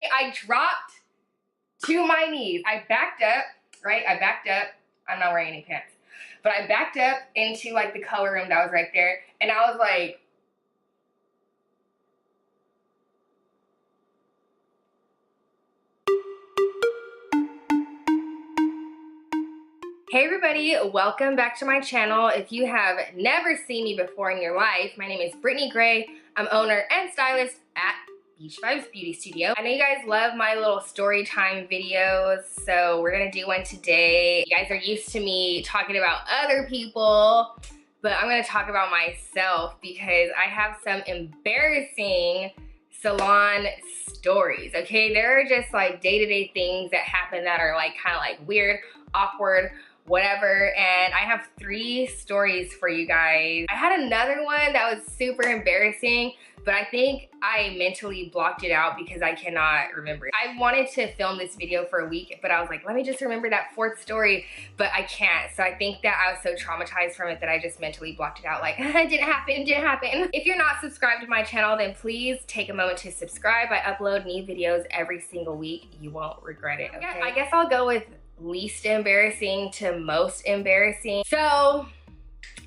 I dropped to my knees. I backed up, right? I backed up. I'm not wearing any pants. But I backed up into like the color room that was right there. And I was like, hey everybody, welcome back to my channel. If you have never seen me before in your life, my name is Brittney Gray. I'm owner and stylist at Beach Vibes Beauty Studio. I know you guys love my little story time videos, so we're gonna do one today. You guys are used to me talking about other people, but I'm gonna talk about myself because I have some embarrassing salon stories, okay? There are just like day-to-day things that happen that are like kind of like weird, awkward, whatever, and I have 3 stories for you guys. I had another one that was super embarrassing, but I think I mentally blocked it out because I cannot remember it. I wanted to film this video for a week, but I was like, let me just remember that 4th story, but I can't. So I think that I was so traumatized from it that I just mentally blocked it out, like, it didn't happen. If you're not subscribed to my channel, then please take a moment to subscribe. I upload new videos every single week. You won't regret it, okay? I guess I'll go with least embarrassing to most embarrassing. So,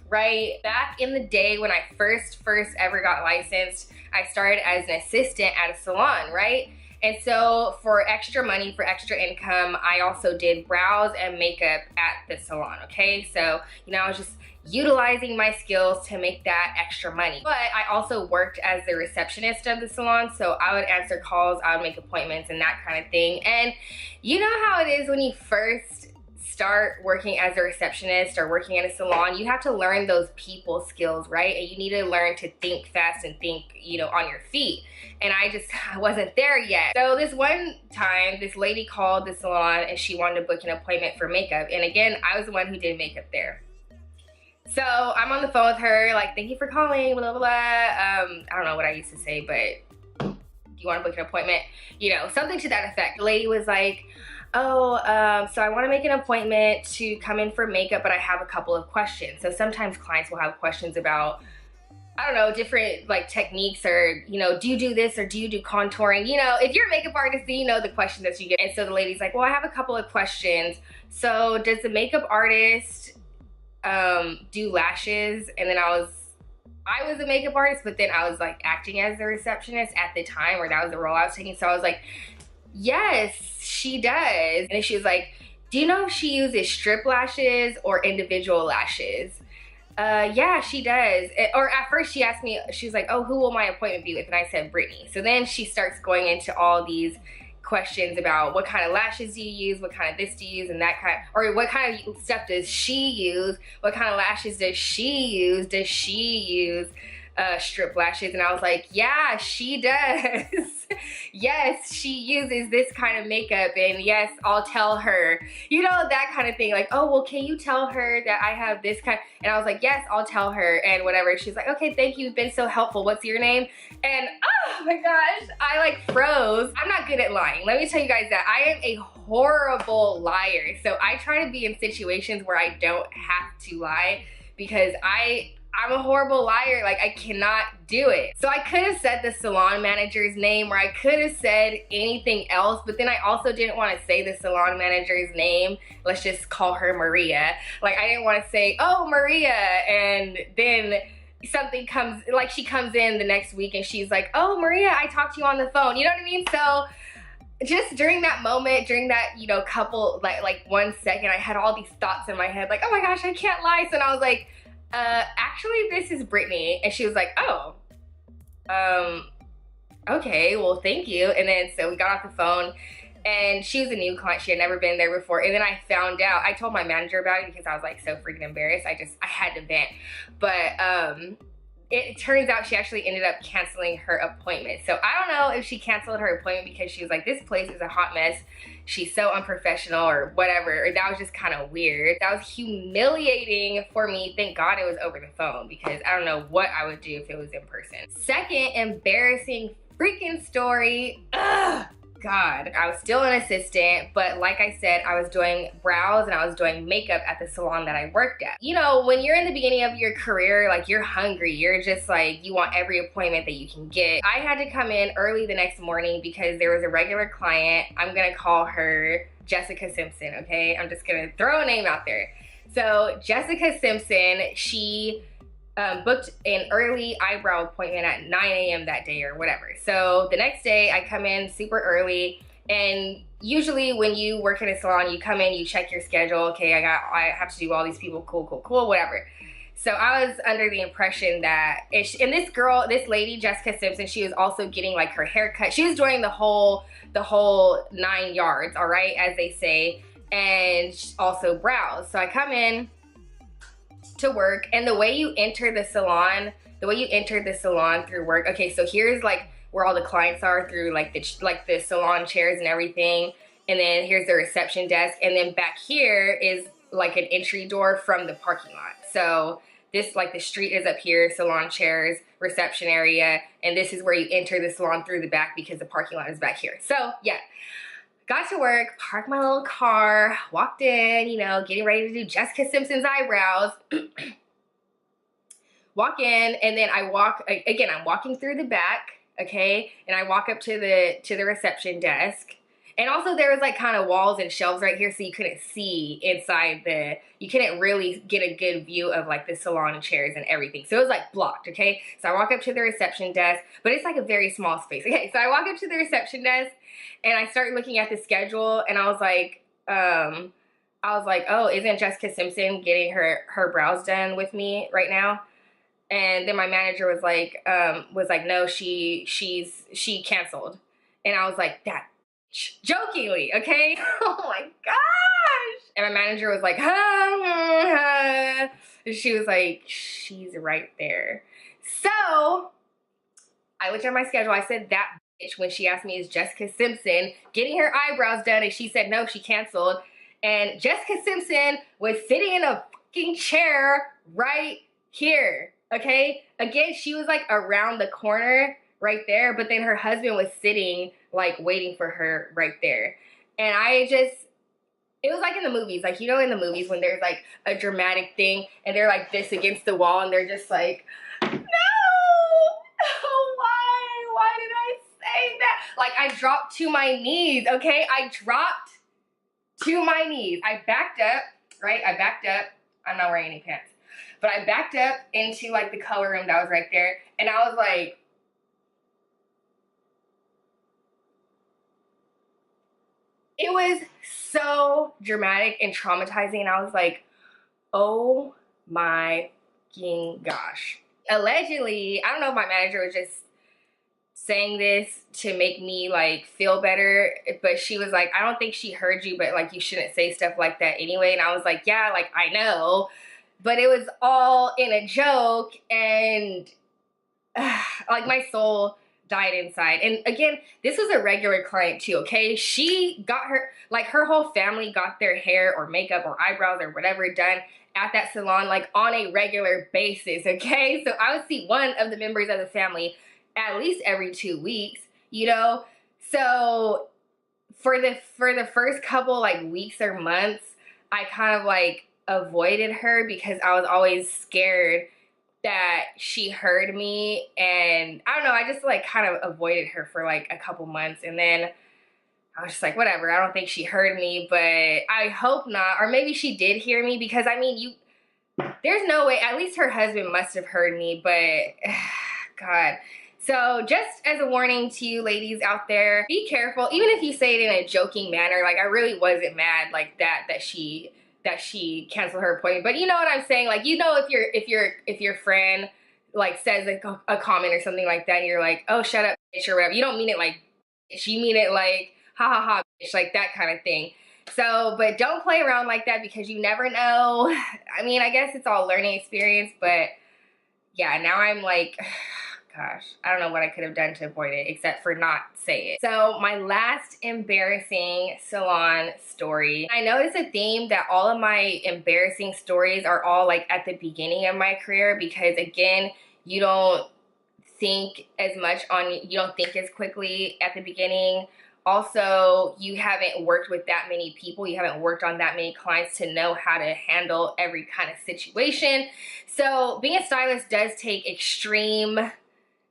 right back in the day when I first ever got licensed, I started as an assistant at a salon, right? And so for extra money, for extra income, I also did brows and makeup at the salon, okay? So, you know, I was just utilizing my skills to make that extra money. But I also worked as the receptionist of the salon, so I would answer calls, I would make appointments and that kind of thing. And you know how it is when you first start working as a receptionist or working in a salon, you have to learn those people skills, right? And you need to learn to think fast and think, you know, on your feet. And I wasn't there yet. So this one time, this lady called the salon and she wanted to book an appointment for makeup. And again, I was the one who did makeup there. So I'm on the phone with her, like, thank you for calling, blah, blah, blah. I don't know what I used to say, but do you want to book an appointment? You know, something to that effect. The lady was like, oh, so I want to make an appointment to come in for makeup, but I have a couple of questions. So sometimes clients will have questions about, I don't know, different like techniques or, you know, do you do this or do you do contouring? You know, if you're a makeup artist, then you know the questions that you get. And so the lady's like, well, I have a couple of questions. So does the makeup artist do lashes? And then I was a makeup artist, but then I was like acting as the receptionist at the time, or that was the role I was taking. So I was like, yes, she does. And then she was like, do you know if she uses strip lashes or individual lashes? Yeah, she does. Or at first she asked me, she was like, oh, who will my appointment be with? And I said, Brittney. So then she starts going into all these questions about what kind of lashes do you use, what kind of this do you use, and that kind, or what kind of stuff does she use, what kind of lashes does she use, strip lashes? And I was like, yeah, she does. Yes, she uses this kind of makeup, and yes, I'll tell her, you know, that kind of thing. Like, oh, well, can you tell her that I have this kind? And I was like, yes, I'll tell her, and whatever. She's like, okay, thank you, you've been so helpful, what's your name? And oh my gosh, I like froze. I'm not good at lying. Let me tell you guys that I am a horrible liar. So I try to be in situations where I don't have to lie because I'm a horrible liar. Like, I cannot do it. So I could have said the salon manager's name, or I could have said anything else, but then I also didn't want to say the salon manager's name. Let's just call her Maria. Like, I didn't want to say, oh, Maria, and then something comes, like she comes in the next week and she's like, oh, Maria, I talked to you on the phone. You know what I mean? So just during that moment, during that, you know, couple, like 1 second, I had all these thoughts in my head, like, oh my gosh, I can't lie. So then I was like, actually, this is Brittney. And she was like, oh, okay, well, thank you. And then, so we got off the phone, and she was a new client. She had never been there before. And then I found out, I told my manager about it because I was like so freaking embarrassed. I had to vent. But, it turns out she actually ended up canceling her appointment. So I don't know if she canceled her appointment because she was like, this place is a hot mess. She's so unprofessional or whatever. Or that was just kind of weird. That was humiliating for me. Thank God it was over the phone because I don't know what I would do if it was in person. Second embarrassing freaking story. Ugh. God. I was still an assistant, but like I said, I was doing brows and I was doing makeup at the salon that I worked at. You know, when you're in the beginning of your career, like you're hungry, you're just like, you want every appointment that you can get. I had to come in early the next morning because there was a regular client. I'm gonna call her Jessica Simpson, okay? I'm just gonna throw a name out there. So Jessica Simpson, she booked an early eyebrow appointment at 9 a.m. that day or whatever. So the next day I come in super early, and usually when you work in a salon, you come in, you check your schedule. Okay, I have to do all these people, cool, whatever. So I was under the impression that, and this lady, Jessica Simpson, she was also getting like her hair cut. She was doing the whole 9 yards, all right, as they say, and also brows. So I come in to work, and the way you enter the salon through work, okay, so here's like where all the clients are through like the salon chairs and everything, and then here's the reception desk, and then back here is like an entry door from the parking lot. So this, like, the street is up here, salon chairs, reception area, and this is where you enter the salon through the back because the parking lot is back here. So yeah, got to work, parked my little car, walked in, you know, getting ready to do Jessica Simpson's eyebrows. Walk in, and then I'm walking through the back, okay, and I walk up to the reception desk. And also there was like kind of walls and shelves right here, so you couldn't see inside you couldn't really get a good view of like the salon chairs and everything. So it was like blocked, okay? So I walk up to the reception desk, but it's like a very small space. Okay, so I walk up to the reception desk and I start looking at the schedule, and I was like, oh, isn't Jessica Simpson getting her brows done with me right now? And then my manager was like, no, she canceled. And I was like, that jokingly, okay? Oh my gosh. And my manager was like, she was like, she's right there. So I looked at my schedule. I said, that bitch, when she asked me, is Jessica Simpson getting her eyebrows done? And she said, no, she canceled. And Jessica Simpson was sitting in a fucking chair right here. Okay, again, she was like around the corner right there, but then her husband was sitting like waiting for her right there. And it was like in the movies, like, you know, in the movies when there's like a dramatic thing and they're like this against the wall and they're just like, no, why did I say that? Like, I dropped to my knees, okay? I dropped to my knees. I backed up, right? I'm not wearing any pants. But I backed up into like the color room that was right there, and I was like, it was so dramatic and traumatizing, and I was like, oh my fucking gosh. Allegedly, I don't know if my manager was just saying this to make me like feel better, but she was like, I don't think she heard you, but like you shouldn't say stuff like that anyway. And I was like, yeah, like I know. But it was all in a joke, and like my soul died inside. And again, this was a regular client too, okay? She got her whole family got their hair or makeup or eyebrows or whatever done at that salon like on a regular basis, okay? So I would see one of the members of the family at least every 2 weeks, you know? So for the first couple like weeks or months, I kind of like avoided her because I was always scared that she heard me, and I don't know, I just like kind of avoided her for like a couple months, and then I was just like, whatever, I don't think she heard me, but I hope not, or maybe she did hear me, because I mean, there's no way, at least her husband must have heard me, but God. So just as a warning to you ladies out there, be careful, even if you say it in a joking manner. Like, I really wasn't mad like that she canceled her appointment, but you know what I'm saying? Like, you know, if your friend like says a comment or something like that, and you're like, oh, shut up, bitch, or whatever. You don't mean it like bitch, you mean it like ha ha ha, bitch, like that kind of thing. So, but don't play around like that, because you never know. I mean, I guess it's all learning experience, but yeah, now I'm like, gosh, I don't know what I could have done to avoid it except for not say it. So my last embarrassing salon story. I noticed a theme that all of my embarrassing stories are all like at the beginning of my career, because again, you don't think as quickly at the beginning, Also, you haven't worked with that many people. You haven't worked on that many clients to know how to handle every kind of situation. So being a stylist does take extreme,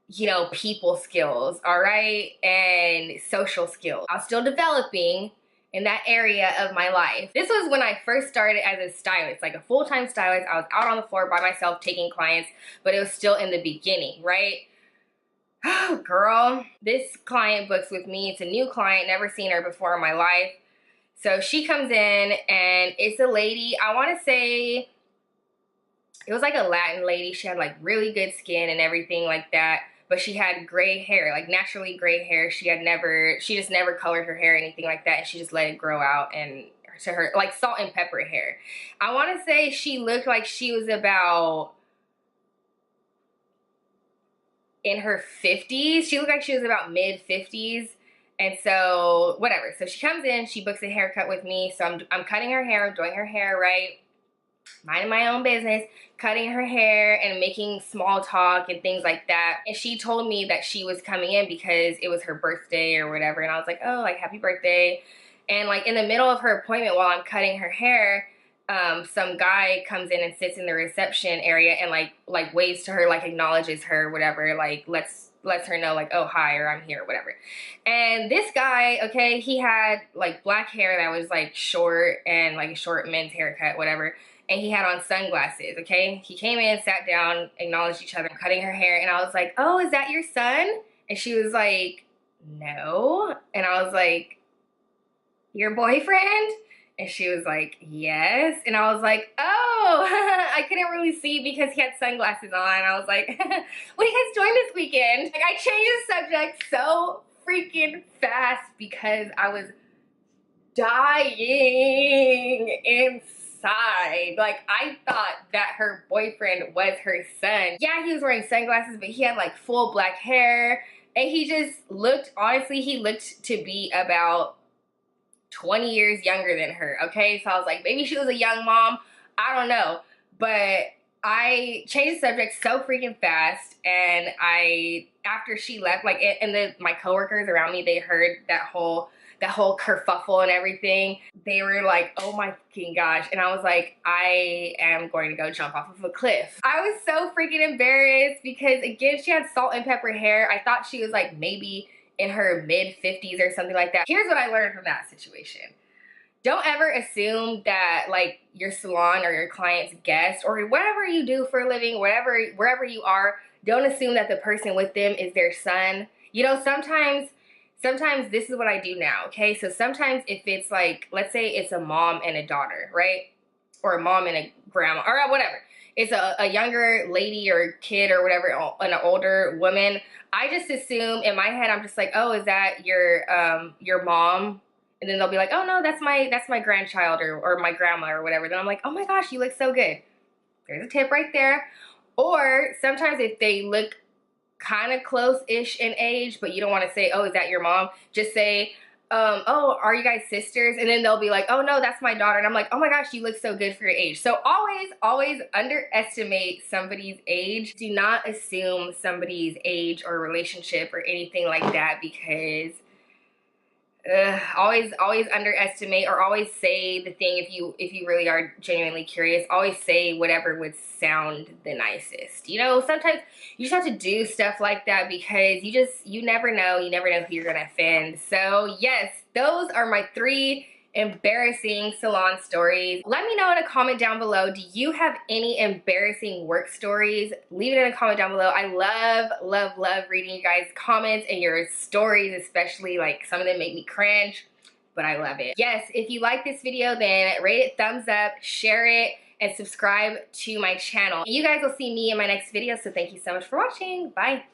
you know, people skills, all right, and social skills. I was still developing in that area of my life. This was when I first started as a stylist, like a full-time stylist. I was out on the floor by myself taking clients, but it was still in the beginning, right? Oh, girl, this client books with me. It's a new client, never seen her before in my life. So she comes in and it's a lady, I want to say, it was like a Latin lady. She had like really good skin and everything like that, but she had gray hair, like naturally gray hair. She just never colored her hair or anything like that, and she just let it grow out and to her, like salt and pepper hair. I want to say she looked like she was about in her 50s. She looked like she was about mid 50s. And so whatever. So she comes in, she books a haircut with me. So I'm cutting her hair, I'm doing her hair right, minding my own business, cutting her hair and making small talk and things like that. And she told me that she was coming in because it was her birthday or whatever. And I was like, oh, like happy birthday. And like in the middle of her appointment while I'm cutting her hair, some guy comes in and sits in the reception area and like waves to her, like acknowledges her, whatever, like lets her know like, oh, hi, or I'm here, whatever. And this guy, okay, he had like black hair that was like short and like a short men's haircut, whatever. And he had on sunglasses, okay? He came in, sat down, acknowledged each other, cutting her hair. And I was like, oh, is that your son? And she was like, no. And I was like, your boyfriend? And she was like, yes. And I was like, oh, I couldn't really see because he had sunglasses on. I was like, what are you guys doing this weekend? Like, I changed the subject so freaking fast because I was dying inside. Like, I thought that her boyfriend was her son. Yeah, he was wearing sunglasses, but he had like full black hair. And he just looked, honestly, he looked to be about 20 years younger than her, okay? So I was like, maybe she was a young mom. I don't know. But I changed the subject so freaking fast. And after she left, like, and my coworkers around me, they heard that whole kerfuffle and everything. They were like, oh my fucking gosh. And I was like, I am going to go jump off of a cliff. I was so freaking embarrassed because, again, she had salt and pepper hair. I thought she was like maybe in her mid 50s or something like that. Here's what I learned from that situation. Don't ever assume that like your salon or your client's guest or whatever you do for a living, wherever you are, don't assume that the person with them is their son. You know, sometimes this is what I do now, okay? So sometimes if it's like, let's say it's a mom and a daughter, right? Or a mom and a grandma, or whatever. It's a younger lady or kid or whatever, an older woman. I just assume in my head, I'm just like, oh, is that your mom? And then they'll be like, oh no, that's my grandchild or my grandma or whatever. Then I'm like, oh my gosh, you look so good. There's a tip right there. Or sometimes if they look kind of close-ish in age, but you don't want to say, oh, is that your mom? Just say, oh, are you guys sisters? And then they'll be like, oh no, that's my daughter. And I'm like, oh my gosh, you look so good for your age. So always underestimate somebody's age. Do not assume somebody's age or relationship or anything like that, because always underestimate, or always say the thing if you really are genuinely curious. Always say whatever would sound the nicest. You know, sometimes you just have to do stuff like that because you never know who you're gonna offend. So yes, those are my 3 embarrassing salon stories. Let me know in a comment down below, do you have any embarrassing work stories? Leave it in a comment down below. I love reading you guys' comments and your stories, especially. Like, some of them make me cringe, but I love it. Yes, if you like this video, then rate it thumbs up, share it, and subscribe to my channel. You guys will see me in my next video, so thank you so much for watching. Bye.